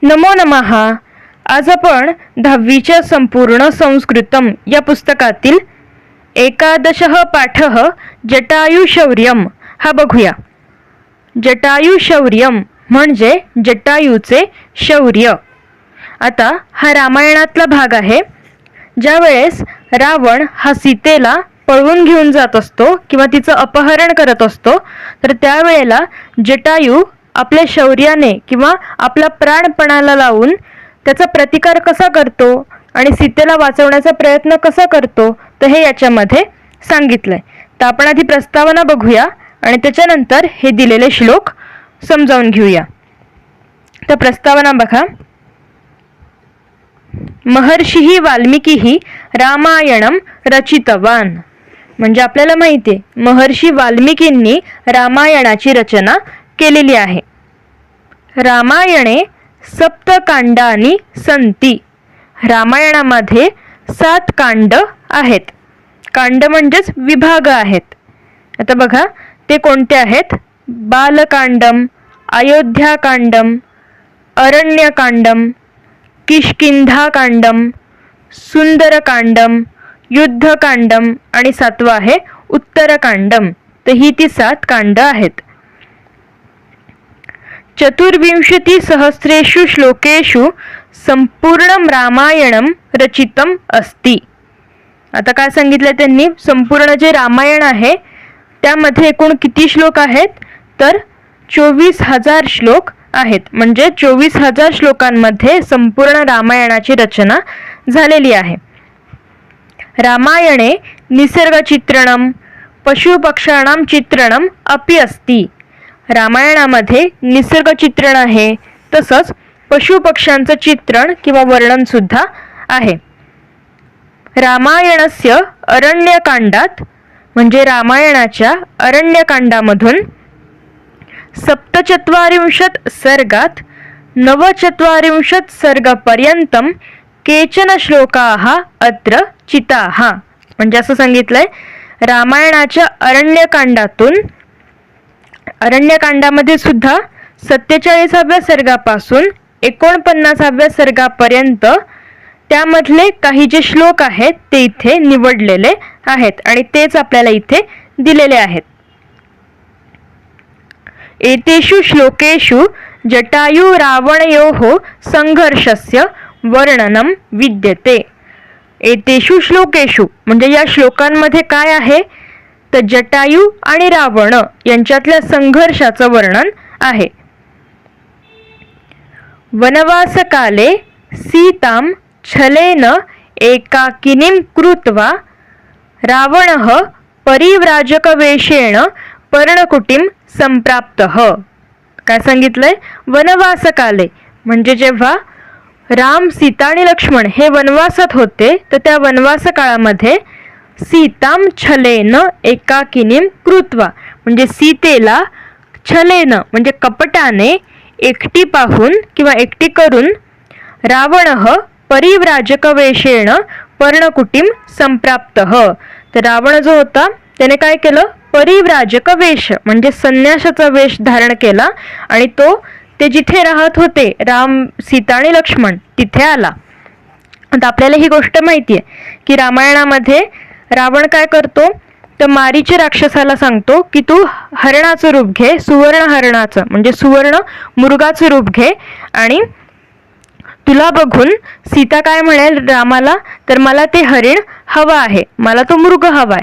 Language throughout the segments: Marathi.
नमो नमः. आज आपण 10वीच्या संपूर्ण संस्कृतम या पुस्तकातील एकादशः पाठः जटायुशौर्यम हा बघूया. जटायुशौर्यम म्हणजे जटायूचे शौर्य. आता हा रामायणातला भाग आहे. ज्या वेळेस रावण हा सीतेला पळवून घेऊन जात असतो किंवा तिचं अपहरण करत असतो, तर त्यावेळेला जटायू आपल्या शौर्याने किंवा आपला प्राणपणाला लावून त्याचा प्रतिकार कसा करतो आणि सीतेला वाचवण्याचा प्रयत्न कसा करतो, तर हे याच्यामध्ये सांगितलंय. तर आपण आधी प्रस्तावना बघूया आणि त्याच्यानंतर हे दिलेले श्लोक समजावून घेऊया. तर प्रस्तावना बघा. महर्षी वाल्मिकी रामायणम रचितवान. म्हणजे आपल्याला माहिती आहे महर्षी वाल्मिकींनी रामायणाची रचना केलेली आहे. रामायणे सप्तकांडानी संती. रामायणामध्ये 7 कांड आहेत. कांड म्हणजेच विभाग आहेत. आता बघा ते कोणते आहेत. बालकांडम, अयोध्याकांडम, अरण्यकांडम, किष्किंधाकांडम, सुंदरकांडम, युद्धकांडम आणि 7वं आहे उत्तरकांडम. तर ही ती 7 कांड आहेत. 24,000 श्लोकेषु संपूर्ण रामायणम रचितम अस्ति. आता काय सांगितलं त्यांनी, संपूर्ण जे रामायण आहे त्यामध्ये एकूण किती श्लोक आहेत, तर 24,000 श्लोक आहेत. म्हणजे 24,000 श्लोकांमध्ये संपूर्ण रामायणाची रचना झालेली आहे. रामायणे निसर्गचित्रणम पशुपक्षाणां चित्रणम अपि अस्ति. रामायणामध्ये निसर्गचित्रण आहे, तसंच पशुपक्ष्यांचं चित्रण किंवा वर्णन सुद्धा आहे. रामायणस्य अरण्यकांडात म्हणजे रामायणाच्या अरण्यकांडामधून 47 सर्गात 49 सर्गपर्यंतम केचन श्लोकाः अत्र चिताः. म्हणजे असं सांगितलंय रामायणाच्या अरण्यकांडामध्ये सुद्धा 47व्या सर्गापासून 49व्या सर्गापर्यंत त्यामधले काही जे श्लोक आहेत ते इथे निवडलेले आहेत आणि तेच आपल्याला इथे दिलेले आहेत. एतेषु श्लोकेषु जटायु रावणयोः संघर्षस्य वर्णनम विद्यते. एतेषु श्लोकेषु म्हणजे या श्लोकांमध्ये काय आहे, तर जटायू आणि रावण यांच्यातल्या संघर्षाचं वर्णन आहे. वनवासकाले सीतां छलेन एकाकिनीं कृत्वा रावणः परिव्राजकवेषेण पर्णकुटीं संप्राप्तः. काय सांगितलंय, वनवासकाले म्हणजे जेव्हा राम, सीता आणि लक्ष्मण हे वनवासात होते, तर त्या वनवास काळामध्ये सीतां छलेन एकाकिनीं कृत्वा म्हणजे सीतेला छलेन म्हणजे कपटाने एकटी पाहून किंवा एकटी करून रावणः परिव्राजकवेषेण पर्णकुटीं संप्राप्तः. तर रावण जो होता त्याने काय केलं, परिव्राजक वेश म्हणजे संन्यासाचा वेश धारण केला आणि तो ते जिथे राहत होते राम, सीता आणि लक्ष्मण तिथे आला. आता आपल्याला ही गोष्ट माहिती आहे की रामायणामध्ये रावण काय करतो, तर मारीचे राक्षसाला सांगतो की तू हरणाचं रूप घे, सुवर्ण हरणाचं म्हणजे सुवर्ण मृगाचं रूप घे आणि तुला बघून सीता काय म्हणेल रामाला, तर मला ते हरिण हवं आहे, मला तो मृग हवाय.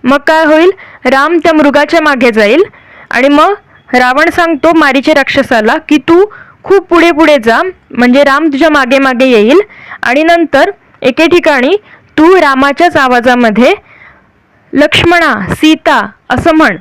मग काय होईल, राम त्या मृगाच्या मागे जाईल आणि मग रावण सांगतो मारीचे राक्षसाला की तू खूप पुढे पुढे जा, म्हणजे राम तुझ्या मागे मागे येईल आणि नंतर एके ठिकाणी तू रामाच्याच आवाजामध्ये लक्ष्मणा, सीता असं म्हण.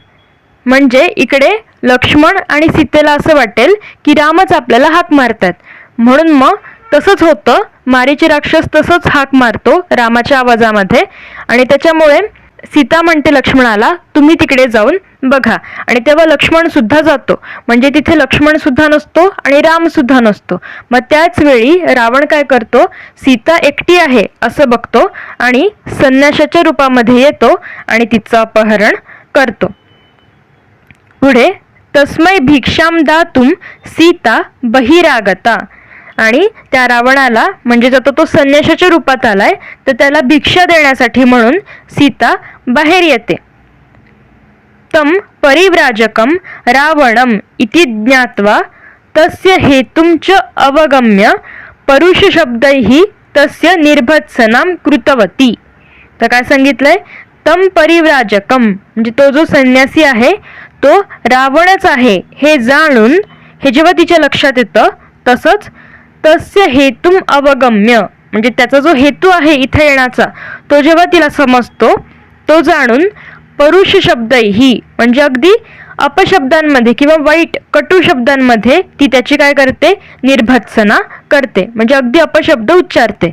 म्हणजे इकडे लक्ष्मण आणि सीतेला असं वाटेल की रामच आपल्याला हाक मारतात. म्हणून मग तसंच होतं, मारीचे राक्षस तसंच हाक मारतो रामाच्या आवाजामध्ये आणि त्याच्यामुळे सीता म्हणते लक्ष्मणाला तुम्ही तिकडे जाऊन बघा. आणि तेव्हा लक्ष्मण सुद्धा जातो, म्हणजे तिथे लक्ष्मण सुद्धा नसतो आणि राम सुद्धा नसतो. मग त्याच वेळी रावण काय करतो, सीता एकटी आहे असं बघतो आणि संन्याशाच्या रूपामध्ये येतो आणि तिचं अपहरण करतो. पुढे तस्मै भिक्षाम दातुम सीता बहिरागता. आणि त्या रावणाला म्हणजे जर तो संन्याशाच्या रूपात आलाय तर त्याला भिक्षा देण्यासाठी म्हणून सीता बाहेर येते. तम परिव्राजकम रावणम इति ज्ञात्वा तस्य हेतुं च अवगम्य परुष शब्दैहि तस्य निर्भत्सनाम कृतवती. तर काय सांगितलंय, तम परिव्राजकम म्हणजे तो जो संन्यासी आहे तो रावणच आहे हे जाणून, हे जेव्हा तिच्या लक्षात येतं, तसंच तस्य हेतुम अवगम्य म्हणजे त्याचा जो हेतू आहे इथे येण्याचा तो जेव्हा तिला समजतो, तो जाणून परुष शब्दैहि म्हणजे अगदी अपशब्दांमध्ये किंवा वाईट कटू शब्दांमध्ये ती त्याची काय करते, निर्भत्सना करते म्हणजे अगदी अपशब्द उच्चारते.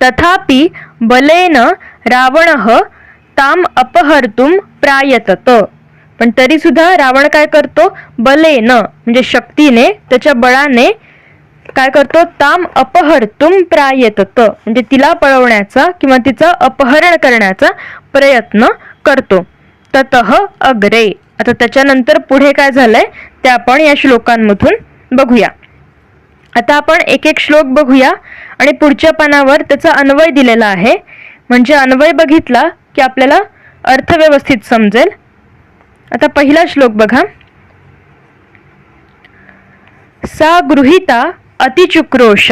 तथापि बलेन रावणः ताम अपहर्तुम प्रायतत. पण तरी सुद्धा रावण काय करतो, बलेन म्हणजे शक्तीने, त्याच्या बळाने काय करतो, ताम अपहर्तुम प्रायतत म्हणजे तिला पळवण्याचा किंवा तिचं अपहरण करण्याचा प्रयत्न करतो. ततः अग्रे. आता त्याच्यानंतर पुढे काय झालंय ते आपण या श्लोकांमधून बघूया. आता आपण एक एक श्लोक बघूया आणि पुढच्या पानावर त्याचा अन्वय दिलेला आहे, म्हणजे अन्वय बघितला की आपल्याला अर्थ व्यवस्थित समजेल. आता पहिला श्लोक बघा. सा गृहीता अतिचुक्रोश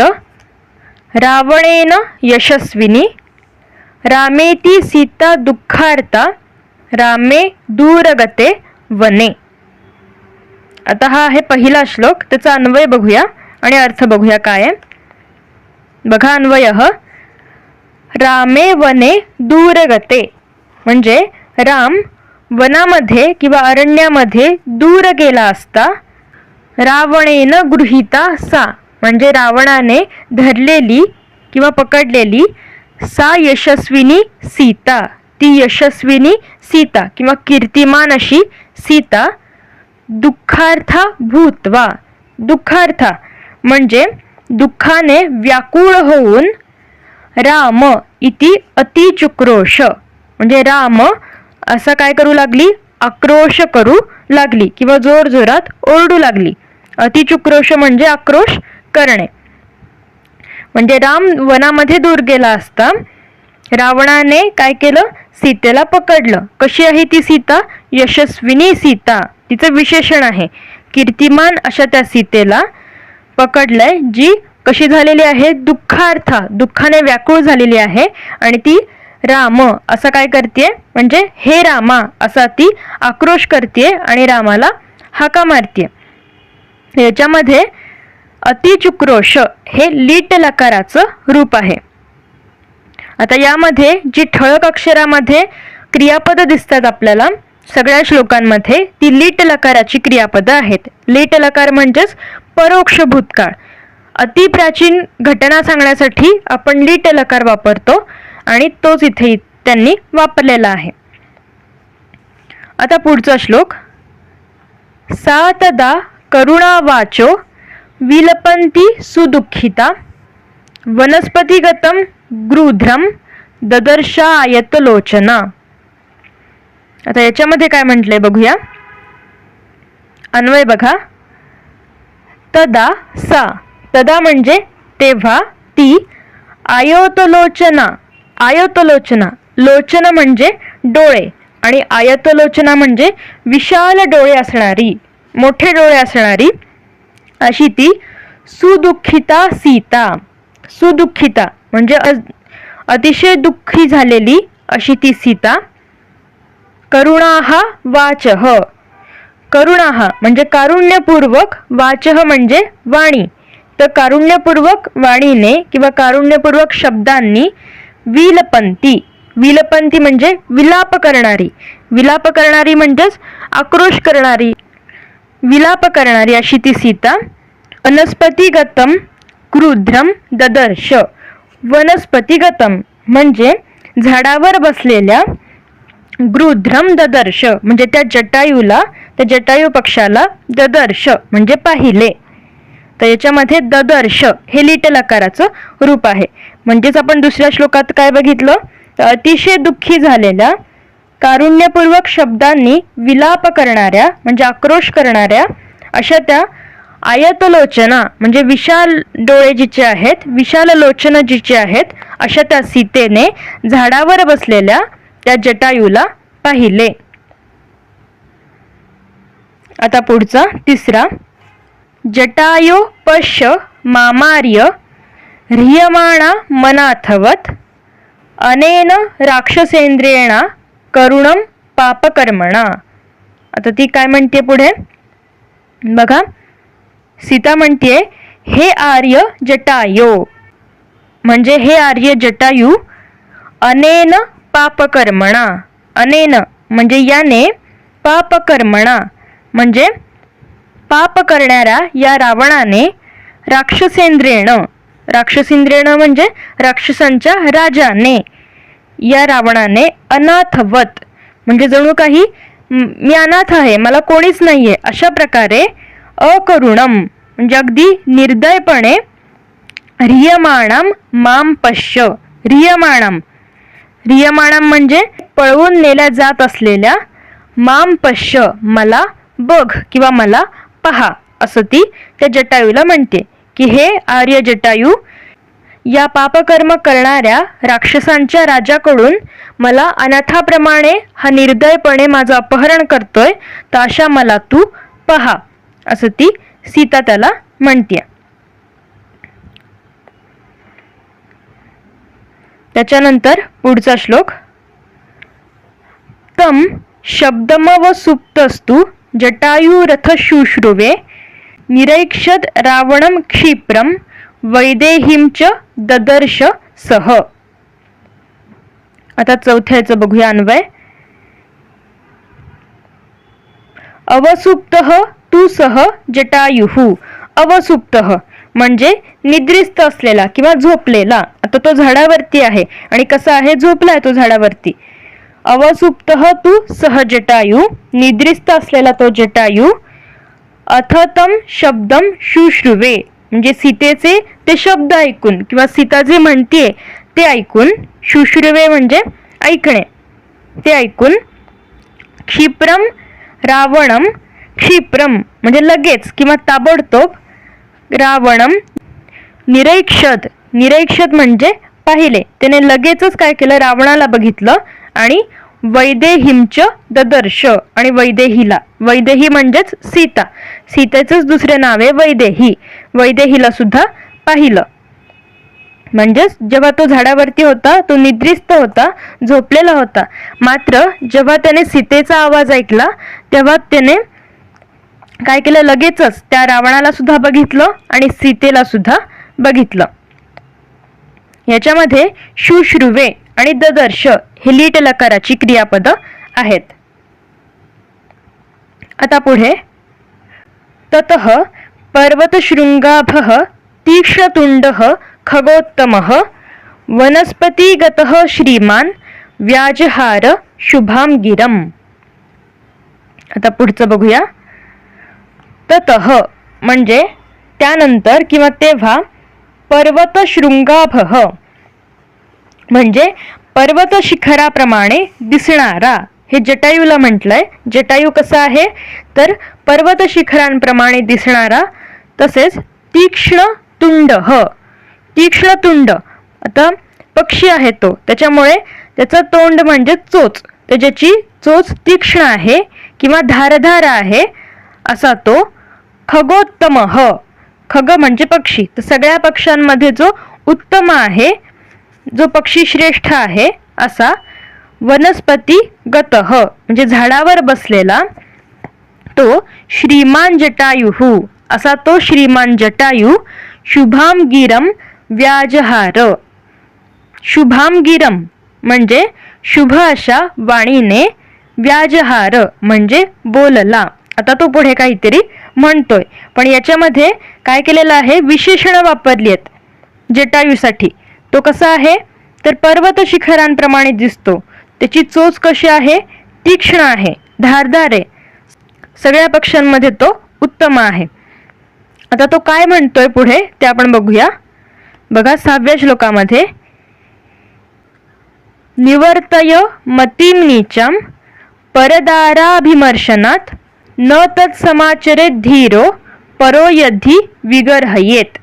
रावणेन यशस्विनी रामेती सीता दुःखार्ता रामे दूरगते वने. आता हा आहे पहिला श्लोक, त्याचा अन्वय बघूया आणि अर्थ बघूया काय आहे. बघा अन्वयः. रामे वने दूरगते म्हणजे राम वनामध्ये किंवा अरण्यामध्ये दूर गेला असता. रावणेन गृहीता सा म्हणजे रावणाने धरलेली किंवा पकडलेली. सा यशस्विनी सीता ती यशस्विनी सीता किंवा कीर्तिमान अशी सीता. दुःखार्था भूत्वा दुःखार्था म्हणजे दुःखाने व्याकुळ होऊन. राम इति अतिचुक्रोश म्हणजे राम असं काय करू लागली, आक्रोश करू लागली किंवा जोरजोरात ओरडू लागली. अतिचुक्रोश म्हणजे आक्रोश करणे. म्हणजे राम वनामध्ये दूर गेला असता रावणाने काय केलं, सीतेला पकडलं. कशी आहे ती सीता, यशस्विनी सीता तिचं विशेषण आहे. कीर्तिमान अशा त्या सीतेला पकडलंय, जी कशी झालेली आहे, दुःखार्था दुःखाने व्याकुळ झालेली आहे. आणि ती राम असं काय करते म्हणजे हे रामा असा ती आक्रोश करते आणि रामाला हाका मारते. याच्यामध्ये अतिचुक्रोश हे लीट लकाराचं रूप आहे. आता यामध्ये जी ठळक अक्षरामध्ये क्रियापद दिसतात आपल्याला सगळ्या श्लोकांमध्ये, ती लीट लकाराची क्रियापदं आहेत. लीट लकार म्हणजेच परोक्ष भूतकाळ. अतिप्राचीन घटना सांगण्यासाठी आपण लीट लकार वापरतो आणि तोच इथे त्यांनी वापरलेला आहे. आता पुढचा श्लोक. सा तदा करुणावाचो विलपंती सुदुःखिता वनस्पतिगतम गृध्रम ददर्शायतलोचना. आता याच्यामध्ये काय म्हटलंय बघूया. अन्वय बघा. तदा सा तदा म्हणजे तेव्हा, ती आयतलोचना आयतलोचना लोचन म्हणजे डोळे आणि आयतलोचना म्हणजे विशाल डोळे असणारी, मोठे डोळे असणारी अशी ती सुदुःखिता सीता. सुदुःखिता म्हणजे अतिशय दुःखी झालेली अशी ती सीता. करुणाः वाचः करुणाः म्हणजे कारुण्यपूर्वक, वाचः म्हणजे वाणी. तर कारुण्यपूर्वक वाणीने किंवा कारुण्यपूर्वक शब्दांनी विलपंती विलपंती म्हणजे विलाप करणारी. विलाप करणारी म्हणजेच आक्रोश करणारी, विलाप करणारी अशी ती सीता. वनस्पतिगतम क्रुध्रम ददर्श. वनस्पतिगतम म्हणजे झाडावर बसलेल्या, गृध्रम ददर्श म्हणजे त्या जटायूला, त्या जटायू पक्षाला ददर्श म्हणजे पाहिले. तर याच्यामध्ये ददर्श हे लीट लकाराचं रूप आहे. म्हणजेच आपण दुसऱ्या श्लोकात काय बघितलं, तर अतिशय दुःखी झालेल्या कारुण्यपूर्वक शब्दांनी विलाप करणाऱ्या म्हणजे आक्रोश करणाऱ्या अशा त्या आयतलोचना म्हणजे विशाल डोळे जिचे आहेत, विशाल लोचन जिचे आहेत, अशा त्या सीतेने झाडावर बसलेल्या त्या जटायूला पाहिले. आता पुढचा तिसरा. जटायो पश्य मामार्य ह्रियमाणा मनाथवत अनेन राक्षसेंद्रियेणा करुणम पापकर्मणा. आता ती काय म्हणते पुढे बघा. सीता म्हणते हे आर्य जटायो म्हणजे हे आर्य जटायू अनेन पापकर्मणा. अनेन म्हणजे याने, पापकर्मणा म्हणजे पाप करणाऱ्या या रावणाने, राक्षसेंद्रियेण, राक्षसेंद्रियेण म्हणजे राक्षसांच्या राजाने, या रावणाने अनाथवत म्हणजे जणू काही मी अनाथ आहे, मला कोणीच नाहीये अशा प्रकारे अकरुणम म्हणजे अगदी निर्दयपणे ह्रियमाणम माम पश्य. ह्रियमाणम, ह्रियमाणम म्हणजे पळवून नेल्या जात असलेल्या, माम पश्य मला बघ किंवा मला पहा असं ती त्या जटायूला म्हणते की हे आर्य जटायू, या पापकर्म करणाऱ्या राक्षसांच्या राजाकडून मला अनाथाप्रमाणे हा निर्दयपणे माझं अपहरण करतोय, तर अशा मला तू पहा असं ती सीता त्याला म्हणते. त्याच्यानंतर पुढचा श्लोक. तम शब्दमव सुप्तस्तु जटायुरथ शुश्रुवे निरैक्षद रावणम क्षिप्रम वैदेहीं च ददर्श सह. आता चौथ्याचं बघूया अन्वय. अवसुप्तः तू सह जटायुः. अवसुप्तः म्हणजे निद्रिस्त असलेला किंवा झोपलेला. आता तो झाडावरती आहे आणि कसा आहे, झोपलाय तो झाडावरती. अवसुप्तः तू सह जटायू निद्रिस्त असलेला तो जटायू. अथतम शब्दम शुश्रुवे म्हणजे सीतेचे ते शब्द ऐकून किंवा सीता जे म्हणतीये ते ऐकून. शुश्रुवे म्हणजे ऐकणे, ते ऐकून. क्षिप्रम रावणम, क्षिप्रम म्हणजे लगेच किंवा ताबडतोब. रावणम निरैक्षद, निरैक्षद म्हणजे पाहिले, त्याने लगेचच काय केलं, रावणाला बघितलं. आणि वैदेहींच ददर्श आणि वैदेहीला, वैदेही म्हणजेच सीता, सीतेचंच दुसरे नाव आहे वैदेही, वैदेहीला सुद्धा पाहिलं. म्हणजेच जेव्हा तो झाडावरती होता तो निद्रिस्त होता, झोपलेला होता, मात्र जेव्हा त्याने सीतेचा आवाज ऐकला तेव्हा त्याने काय केलं, लगेचच त्या रावणाला सुद्धा बघितलं आणि सीतेला सुद्धा बघितलं. याच्यामध्ये शुश्रुवे आणि ददर्श हे लीट लकाराची क्रियापद आहेत. आता पुढे. ततः पर्वतशृंगाभः तीक्ष्णतुंडः खगोत्तमः वनस्पतिगतः श्रीमान व्याजहार शुभां गिरम. आता पुढचं बघूया. ततः म्हणजे त्यानंतर किंवा तेव्हा. पर्वतशृंगाभः म्हणजे पर्वत शिखराप्रमाणे दिसणारा, हे जटायूला म्हटलंय. जटायू कसा आहे तर पर्वत शिखरांप्रमाणे दिसणारा. तसेच तीक्ष्ण तुंड, तीक्ष्ण तुंड, आता पक्षी आहे तो, त्याच्यामुळे त्याचं तोंड म्हणजे चोच, त्याची चोच तीक्ष्ण आहे किंवा धारधार आहे असा तो. खगोत्तम, खग म्हणजे पक्षी, तर सगळ्या पक्ष्यांमध्ये जो उत्तम आहे, जो पक्षी श्रेष्ठ आहे असा. वनस्पती गतः म्हणजे झाडावर बसलेला तो. श्रीमान जटायुः असा तो श्रीमान जटायू. शुभाम गिरम व्याजहार. शुभाम गिरम म्हणजे शुभ अशा वाणीने. व्याजहार म्हणजे बोलला. आता तो पुढे काहीतरी म्हणतोय, पण याच्यामध्ये काय केलेलं आहे, विशेषणं वापरली आहेत जटायूसाठी. तो कसा आहे तर पर्वत शिखरांप्रमाणे दिसतो, त्याची चोच कशी आहे, तीक्ष्ण आहे, धारदार आहे, सगळ्या पक्ष्यांमध्ये तो उत्तम आहे. आता तो काय म्हणतोय पुढे ते आपण बघूया. बघा 6व्या श्लोकामध्ये. निवर्तय मतिं नीचम परदाराभिमर्शनात न तत्समाचरे धीरो परो यद्धि विगर्हयेत.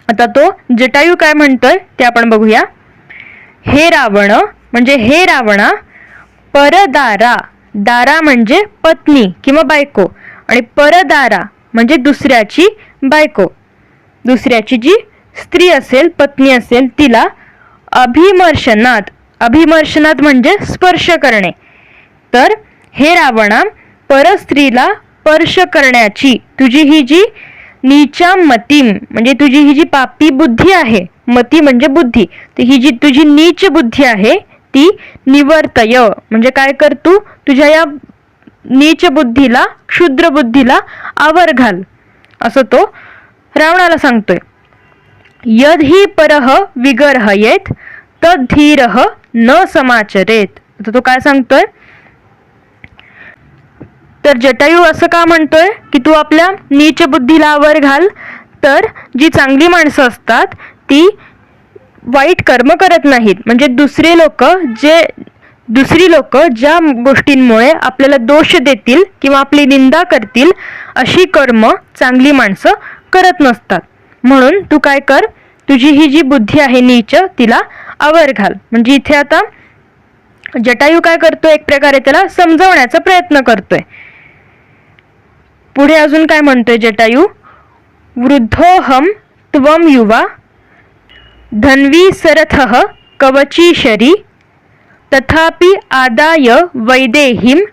आता तो जटायू काय म्हणतोय ते आपण बघूया. हे रावण म्हणजे हे रावणा, परदारा, दारा म्हणजे पत्नी किंवा बायको, आणि परदारा म्हणजे दुसऱ्याची बायको, दुसऱ्याची जी स्त्री असेल, पत्नी असेल, तिला अभिमर्शनात, अभिमर्शनात म्हणजे स्पर्श करणे. तर हे रावणा, परस्त्रीला स्पर्श करण्याची तुझी ही जी नीचा मतीम म्हणजे तुझी ही जी पापी बुद्धी आहे, मती म्हणजे बुद्धी, तर ही जी तुझी नीच बुद्धी आहे ती निवर्तय म्हणजे काय कर, तू तुझ्या या नीच बुद्धीला, क्षुद्र बुद्धीला आवर घाल, असं तो रावणाला सांगतोय. यद ही परह विगर्हयेत तद्धीरह न समाचरेत. आता तो काय सांगतोय, तर जटायू असं का म्हणतोय की तू आपल्या नीच बुद्धीला आवर घाल, तर जी चांगली माणसं असतात ती वाईट कर्म करत नाहीत. म्हणजे दुसरी लोक ज्या गोष्टींमुळे आपल्याला दोष देतील किंवा आपली निंदा करतील अशी कर्म चांगली माणसं करत नसतात. म्हणून तू काय कर, तुझी ही जी बुद्धी आहे नीच तिला आवर घाल. म्हणजे इथे आता जटायू काय करतोय, एक प्रकारे त्याला समजवण्याचा प्रयत्न करतोय. पुढे अजून काय म्हणतोय जटायू, वृद्धोहम त्वम युवा धन्वी सरथः कवची शरी तथापि आदाय वैदेहीम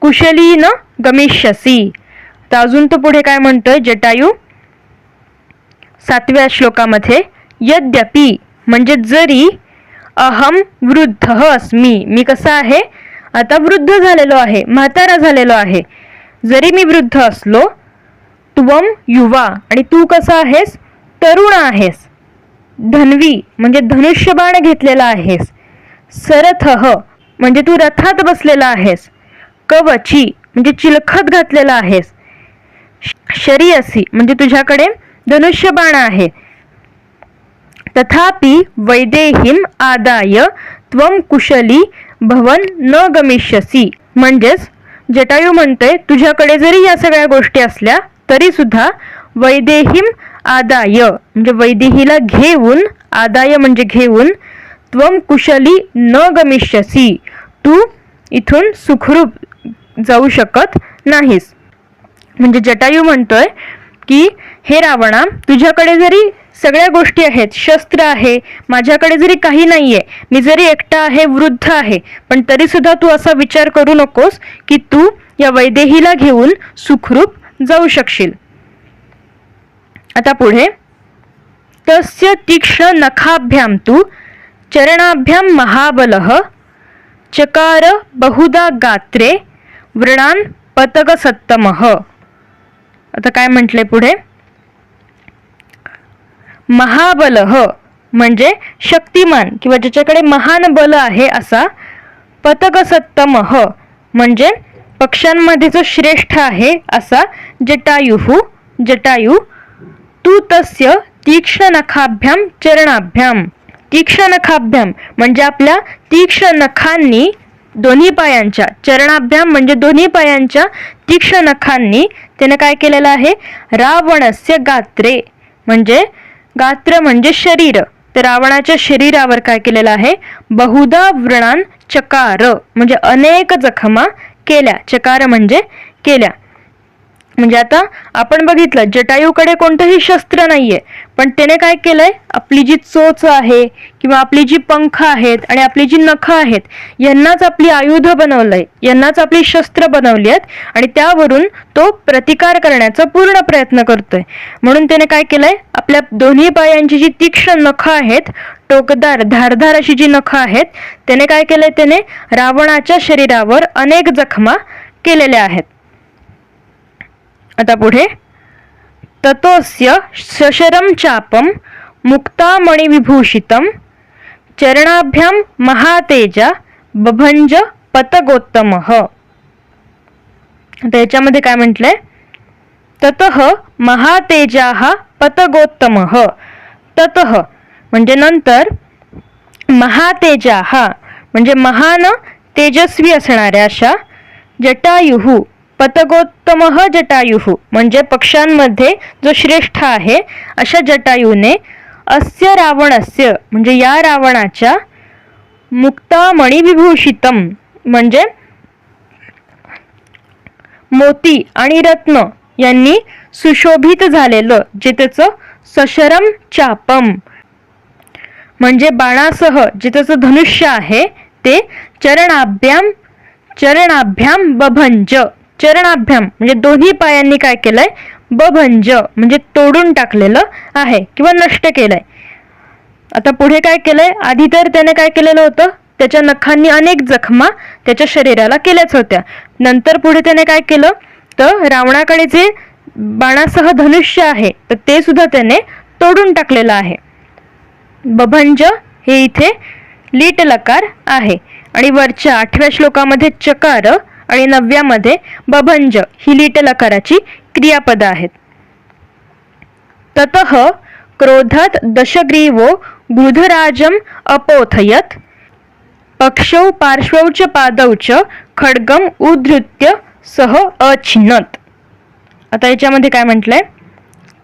कुशलीन गमिष्यसी. तर अजून तो पुढे काय म्हणतोय जटायू 7व्या श्लोकामध्ये, यद्यपि म्हणजे जरी अहम वृद्ध अस्मी, मी कसा आहे आता वृद्ध झालेलो आहे, म्हातारा झालेलो आहे, जरी मी वृद्ध असलो, त्वम युवा आणि तू कसा आहेस, तरुण आहेस, धन्वी म्हणजे धनुष्यबाण घेतलेला आहेस, सरथः म्हणजे तू रथात बसलेला आहेस, कवची म्हणजे चिलखत घातलेला आहेस, शरीयसी म्हणजे तुझ्याकडे धनुष्यबाण आहे, तथापि वैदेहीम आदाय त्वम कुशली भवन न गमिष्यसी. म्हणजेच जटायू म्हणतोय तुझ्याकडे जरी या सगळ्या गोष्टी असल्या तरी सुद्धा वैदेहीम आदाय म्हणजे वैदेहीला घेऊन, आदाय म्हणजे घेऊन, त्वम कुशली न गमिष्यसी तू इथून सुखरूप जाऊ शकत नाहीस. म्हणजे जटायू म्हणतोय की हे रावणा, तुझ्याकडे जरी सगळ्या गोष्टी आहेत, शस्त्र आहे, माझ्याकडे जरी काही नाहीये, मी जरी एकटा आहे, वृद्ध आहे, पण तरी सुद्धा तू असा विचार करू नकोस की तू या वैदेहीला घेऊन सुखरूप जाऊ शकशील. आता पुढे, तस्य तीक्ष्ण नखाभ्याम तू चरणाभ्याम महाबलः चकार बहुधा गात्रे वृणान पतग सत्तमः. आता काय म्हटले पुढे, महाबलः म्हणजे शक्तिमान किंवा ज्याच्याकडे महान बल आहे असा, पतग सत्तमः म्हणजे पक्षांमध्ये जो श्रेष्ठ आहे असा जटायू, तू तस्य तीक्ष्ण नखाभ्याम चरणाभ्याम, तीक्ष्ण नखाभ्याम म्हणजे आपल्या तीक्ष्ण नखांनी दोन्ही पायांच्या, चरणाभ्याम म्हणजे दोन्ही पायांच्या तीक्ष्ण नखांनी त्याने काय केलेलं आहे, रावणस्य गात्रे म्हणजे गात्र म्हणजे शरीर, तर रावणाच्या शरीरावर काय केलेलं आहे, बहुधा व्रणान चकार म्हणजे अनेक जखमा केल्या, चकार म्हणजे केल्या. म्हणजे आता आपण बघितलं जटायूकडे कोणतंही शस्त्र नाहीये, पण त्याने काय केलंय, आपली जी चोच आहे किंवा आपली जी पंख आहेत आणि आपली जी नखं आहेत यांनाच आपली आयुध बनवलंय, यांनाच आपली शस्त्र बनवली आहेत आणि त्यावरून तो प्रतिकार करण्याचा पूर्ण प्रयत्न करतोय. म्हणून त्याने काय केलंय, आपल्या दोन्ही पायांची जी तीक्ष्ण नखं आहेत, टोकदार धारधार अशी जी नखं आहेत, त्याने काय केलंय, त्याने रावणाच्या शरीरावर अनेक जखमा केलेल्या आहेत. आता पुढे, ततोस्य सशरम चापम मुक्तामणिविभूषितम चरणाभ्याम महातेजा बभंज पतगोत्तमः. आता याच्यामध्ये काय म्हटलंय, ततः महातेजाः पतगोत्तमः, ततः म्हणजे नंतर, महातेजाः म्हणजे महान तेजस्वी असणाऱ्या अशा जटायुः पतगोत्तमः जटायुः म्हणजे पक्षांमध्ये जो श्रेष्ठ आहे अशा जटायूने अस्य रावणस्य म्हणजे या रावणाच्या मुक्तामणी विभूषितम म्हणजे मोती आणि रत्न यांनी सुशोभित झालेलं जे त्याचं सशरम चापम म्हणजे बाणासह जे त्याचं धनुष्य आहे ते चरणाभ्याम बभंज चरणाभ्याम म्हणजे दोन्ही पायांनी काय केलंय बभंज म्हणजे तोडून टाकलेलं आहे किंवा नष्ट केलंय. आता पुढे काय केलंय, आधी तर त्याने काय केलेलं होतं, त्याच्या नखांनी अनेक जखमा त्याच्या शरीराला केल्याच होत्या. नंतर पुढे त्याने काय केलं तर रावणाकडे जे बाणासह धनुष्य आहे तर ते सुद्धा त्याने तोडून टाकलेलं आहे. बभंज हे इथे लीट लकार आहे आणि वरच्या 8व्या श्लोकामध्ये चकार आणि 9व्यामध्ये बभंज ही लीट लकाराची क्रियापद आहेत. ततः क्रोधात दशग्रीवो गृधराजम अपोथयत पक्षौ पार्श्वौ च पादौ च खड्गम उद्धृत्य सह अछिन्नत. आता याच्यामध्ये काय म्हटलंय,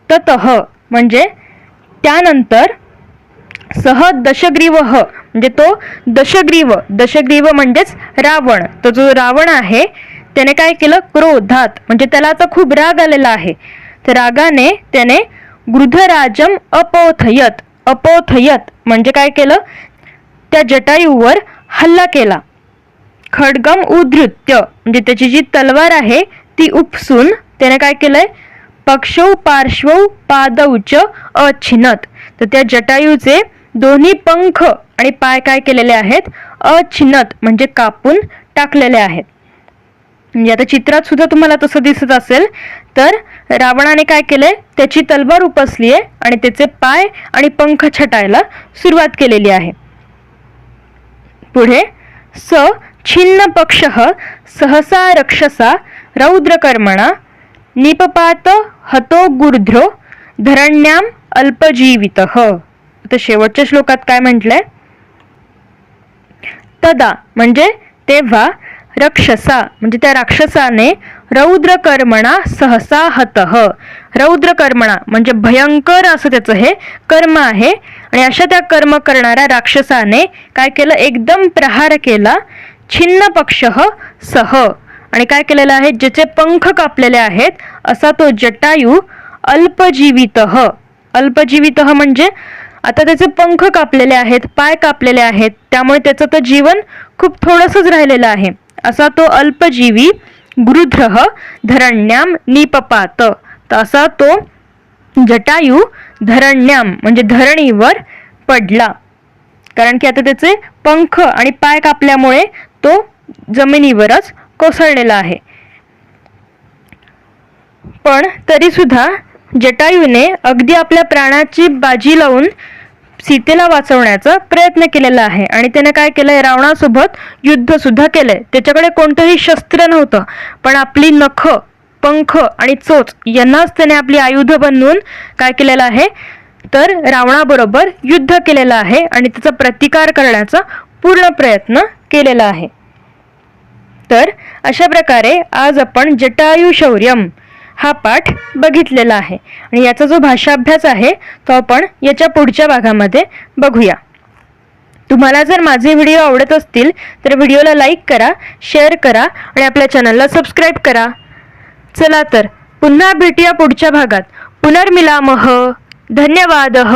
ततः म्हणजे त्यानंतर, सह दशग्रीव म्हणजे तो दशग्रीव म्हणजेच रावण. तो जो रावण आहे त्याने काय केलं, क्रोधात म्हणजे त्याला आता खूप राग आलेला आहे. तर रागाने त्याने गृधराजम अपोथयत म्हणजे काय केलं, त्या जटायूवर हल्ला केला. खड्गम उद्धृत्य म्हणजे त्याची जी तलवार आहे ती उपसून त्याने काय केलंय, पक्षौ पार्श्वौ पादौ च अछिन्नत. तर त्या जटायूचे दोन्ही पंख आणि पाय काय केलेले आहेत, अछिन्नत म्हणजे कापून टाकलेले आहेत. म्हणजे आता चित्रात सुद्धा तुम्हाला तसं दिसत असेल. तर रावणाने काय केलंय, त्याची तलवार उपसली आहे आणि त्याचे पाय आणि पंख छटायला सुरुवात केलेली आहे. पुढे स छिन्न पक्षः सहसा रक्षसा रौद्रकर्मणा निपपात हतो गुर्ध्रो धरण्याम अल्पजीवितः. तर शेवटच्या श्लोकात काय म्हटलंय, तदा म्हणजे तेव्हा, रक्षसा म्हणजे त्या राक्षसाने रौद्रकर्मणा सहसा हतः. रौद्रकर्मणा म्हणजे भयंकर असं त्याचं हे कर्म आहे आणि अशा त्या कर्म करणाऱ्या राक्षसाने काय केलं, एकदम प्रहार केला. छिन्न पक्षः सह आणि काय केलेलं आहे, ज्याचे पंख कापलेले आहेत असा तो जटायू अल्पजीवितः. अल्पजीवितः म्हणजे आता त्याचे पंख कापलेले आहेत, पाय कापलेले आहेत, त्यामुळे त्याचं तर जीवन खूप थोडंसंच राहिलेलं आहे. असा तो अल्पजीवी गृध्रः धरण्याम निपपात. तर असा तो जटायू धरण्याम म्हणजे धरणीवर पडला, कारण की आता त्याचे पंख आणि पाय कापल्यामुळे तो जमिनीवरच कोसळलेला आहे. पण तरी सुद्धा जटायूने अगदी आपल्या प्राणाची बाजी लावून सीतेला वाचवण्याचा प्रयत्न केलेला आहे आणि त्याने काय केलंय, रावणासोबत युद्ध सुद्धा केलंय. त्याच्याकडे कोणतंही शस्त्र नव्हतं, पण आपली नख, पंख आणि चोच यांनाच त्याने आपली आयुध बनवून काय केलेलं आहे, तर रावणाबरोबर युद्ध केलेलं आहे आणि त्याचा प्रतिकार करण्याचा पूर्ण प्रयत्न केलेला आहे. तर अशा प्रकारे आज आपण जटायू शौर्यम हा पाठ बघितलेला आहे आणि याचा जो भाषाभ्यास आहे तो आपण याच्या पुढच्या भागामध्ये बघूया. तुम्हाला जर माझे व्हिडिओ आवडत असतील तर व्हिडिओला लाईक करा, शेअर करा आणि आपल्या चॅनलला सबस्क्राईब करा. चला तर पुन्हा भेटूया पुढच्या भागात. पुनर्मिलामः. धन्यवादः.